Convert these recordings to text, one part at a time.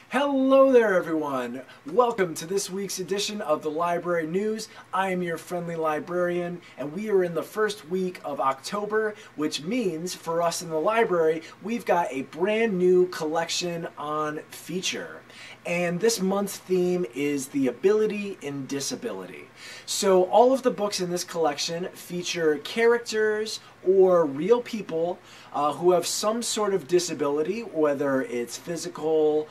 Hello there, everyone. Welcome to this week's edition of the Library News. I am your friendly librarian, and we are in the first week of October, which means for us in the library, we've got a brand new collection on feature. And this month's theme is the ability in disability. So all of the books in this collection feature characters or real people who have some sort of disability, whether it's physical,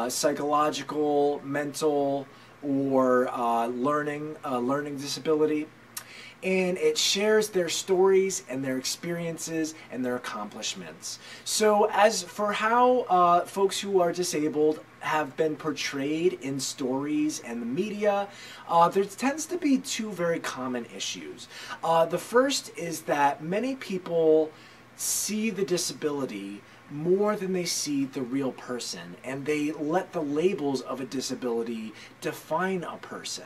psychological, mental, or learning disability. And it shares their stories and their experiences and their accomplishments. So as for how folks who are disabled have been portrayed in stories and the media, there tends to be two very common issues. The first is that many people see the disability more than they see the real person, and they let the labels of a disability define a person.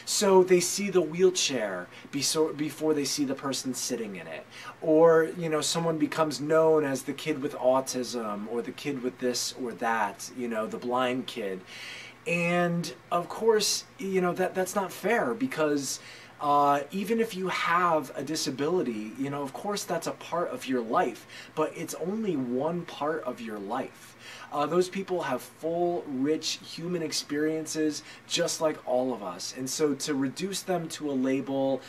So they see the wheelchair before they see the person sitting in it. Or, someone becomes known as the kid with autism, or the kid with this or that, the blind kid. And of course, that's not fair, because even if you have a disability, of course that's a part of your life, but it's only one part of your life. Those people have full, rich human experiences just like all of us. And so to reduce them to a label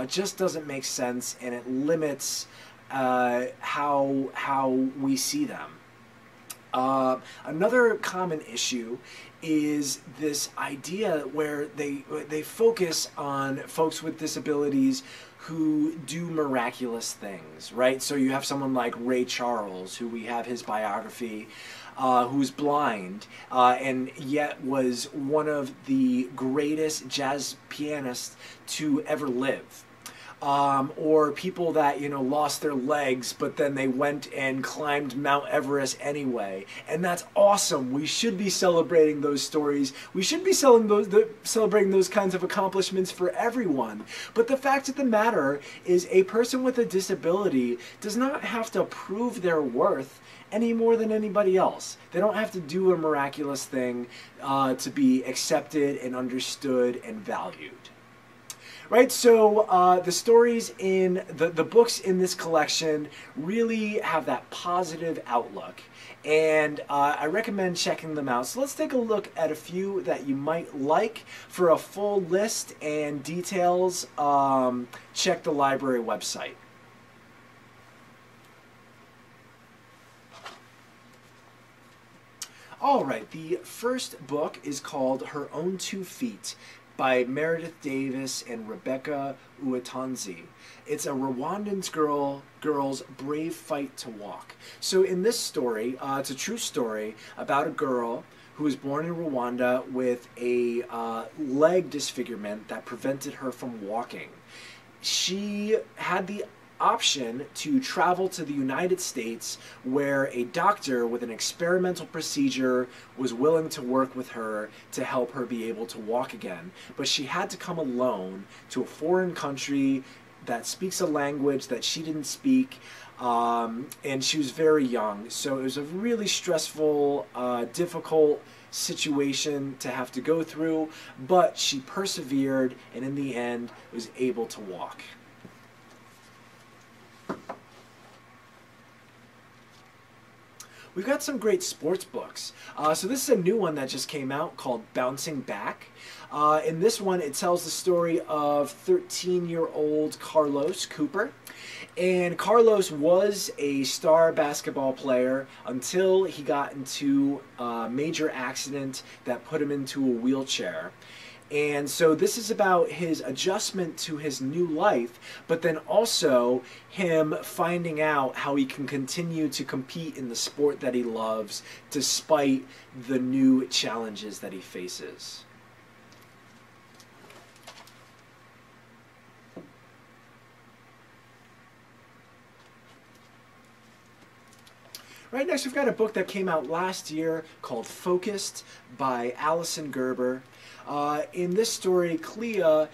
just doesn't make sense, and it limits how we see them. Another common issue is this idea where they focus on folks with disabilities who do miraculous things, right? So you have someone like Ray Charles, who we have his biography, who's blind, and yet was one of the greatest jazz pianists to ever live. Or people that, lost their legs, but then they went and climbed Mount Everest anyway. And that's awesome. We should be celebrating those stories. We should be celebrating those kinds of accomplishments for everyone. But the fact of the matter is, a person with a disability does not have to prove their worth any more than anybody else. They don't have to do a miraculous thing to be accepted and understood and valued. Right, so the stories in the books in this collection really have that positive outlook, and I recommend checking them out. So let's take a look at a few that you might like. For a full list and details, check the library website. Alright, the first book is called Her Own 2 Feet by Meredith Davis and Rebecca Uwatanzi. It's a Rwandan girl's brave fight to walk. So in this story, it's a true story about a girl who was born in Rwanda with a leg disfigurement that prevented her from walking. She had the option to travel to the United States, where a doctor with an experimental procedure was willing to work with her to help her be able to walk again. But she had to come alone to a foreign country that speaks a language that she didn't speak, and she was very young. So it was a really stressful, difficult situation to have to go through, but she persevered and in the end was able to walk. We've got some great sports books. So this is a new one that just came out called Bouncing Back. In this one, it tells the story of 13-year-old Carlos Cooper. And Carlos was a star basketball player until he got into a major accident that put him into a wheelchair. And so this is about his adjustment to his new life, but then also him finding out how he can continue to compete in the sport that he loves despite the new challenges that he faces. Right, next we've got a book that came out last year called Focused by Alison Gerber. In this story, Clea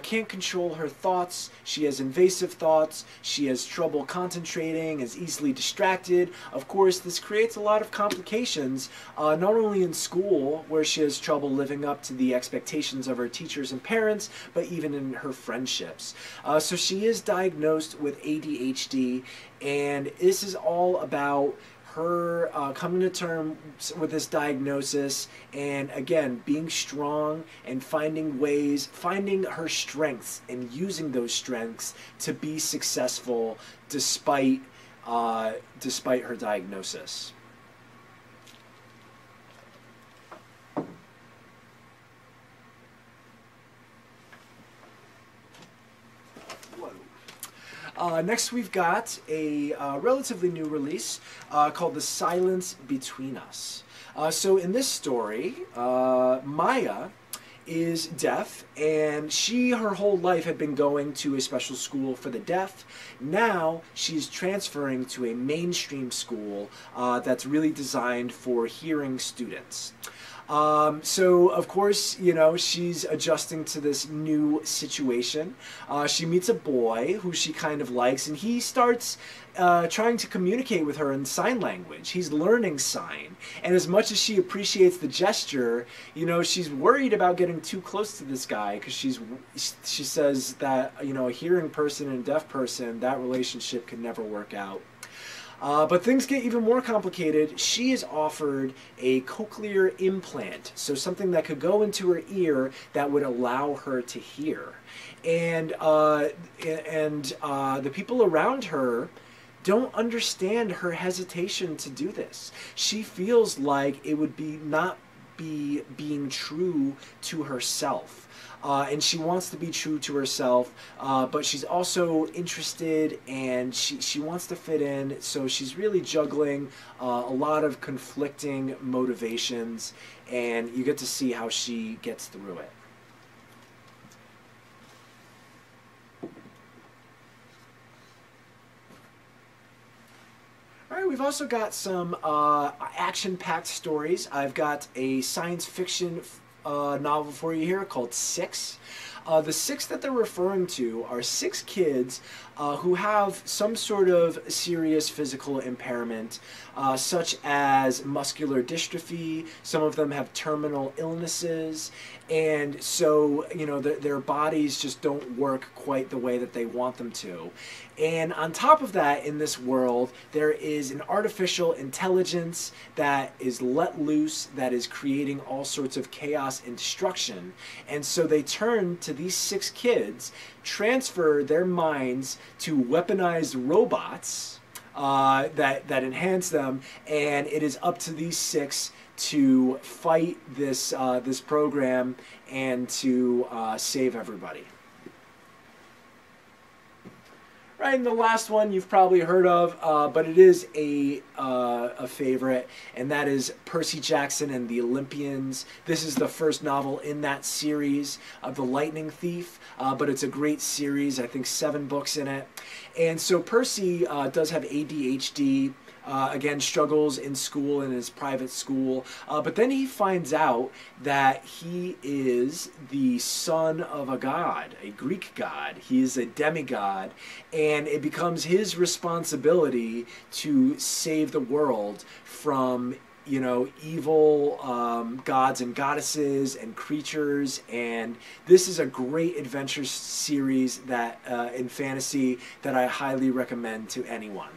can't control her thoughts. She has invasive thoughts. She has trouble concentrating, is easily distracted. Of course, this creates a lot of complications, not only in school, where she has trouble living up to the expectations of her teachers and parents, but even in her friendships. So she is diagnosed with ADHD, and this is all about her coming to terms with this diagnosis, and again being strong and finding ways, finding her strengths and using those strengths to be successful despite her diagnosis. Next we've got a relatively new release called The Silence Between Us. So in this story, Maya is deaf, and her whole life had been going to a special school for the deaf. Now she's transferring to a mainstream school that's really designed for hearing students. So, of course, you know, she's adjusting to this new situation. She meets a boy who she kind of likes, and he starts trying to communicate with her in sign language. He's learning sign. And as much as she appreciates the gesture, you know, she's worried about getting too close to this guy, because she says that, you know, a hearing person and a deaf person, that relationship can never work out. But things get even more complicated. She is offered a cochlear implant, so something that could go into her ear that would allow her to hear. And the people around her don't understand her hesitation to do this. She feels like it would not be being true to herself. And she wants to be true to herself, but she's also interested, and she wants to fit in, so she's really juggling a lot of conflicting motivations, and you get to see how she gets through it. Alright, we've also got some action-packed stories. I've got a science fiction novel for you here called Six. The six that they're referring to are 6 kids who have some sort of serious physical impairment, such as muscular dystrophy. Some of them have terminal illnesses, and so, you know, their bodies just don't work quite the way that they want them to. And on top of that, in this world, there is an artificial intelligence that is let loose, that is creating all sorts of chaos and destruction. And so they turn to these 6 kids, transfer their minds to weaponized robots that enhance them, and it is up to these 6 to fight this this program and to save everybody. Right, and the last one you've probably heard of, but it is a favorite, and that is Percy Jackson and the Olympians. This is the first novel in that series of The Lightning Thief, but it's a great series, I think 7 books in it. And so Percy does have ADHD, again, struggles in school, in his private school, but then he finds out that he is the son of a god, a Greek god. He is a demigod, and it becomes his responsibility to save the world from, you know, evil gods and goddesses and creatures. And this is a great adventure series that in fantasy that I highly recommend to anyone.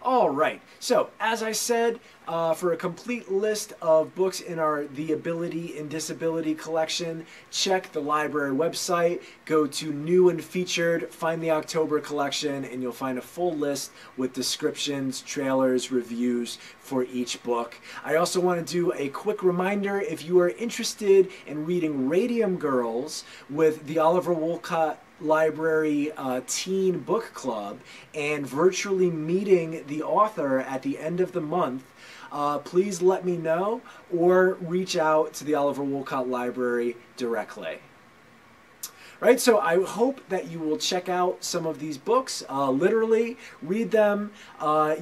All right, so as I said, for a complete list of books in our The Ability and Disability collection, check the library website, go to New and Featured, find the October collection, and you'll find a full list with descriptions, trailers, reviews for each book. I also want to do a quick reminder, if you are interested in reading Radium Girls with the Oliver Wolcott Library Teen Book Club and virtually meeting the author at the end of the month, please let me know or reach out to the Oliver Wolcott Library directly. right? So I hope that you will check out some of these books, literally read them,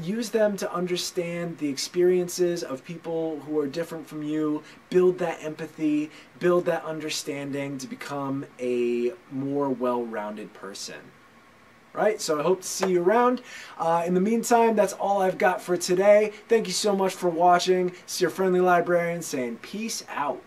use them to understand the experiences of people who are different from you, build that empathy, build that understanding to become a more well-rounded person. Right, so I hope to see you around. In the meantime, that's all I've got for today. Thank you so much for watching. It's your friendly librarian saying peace out.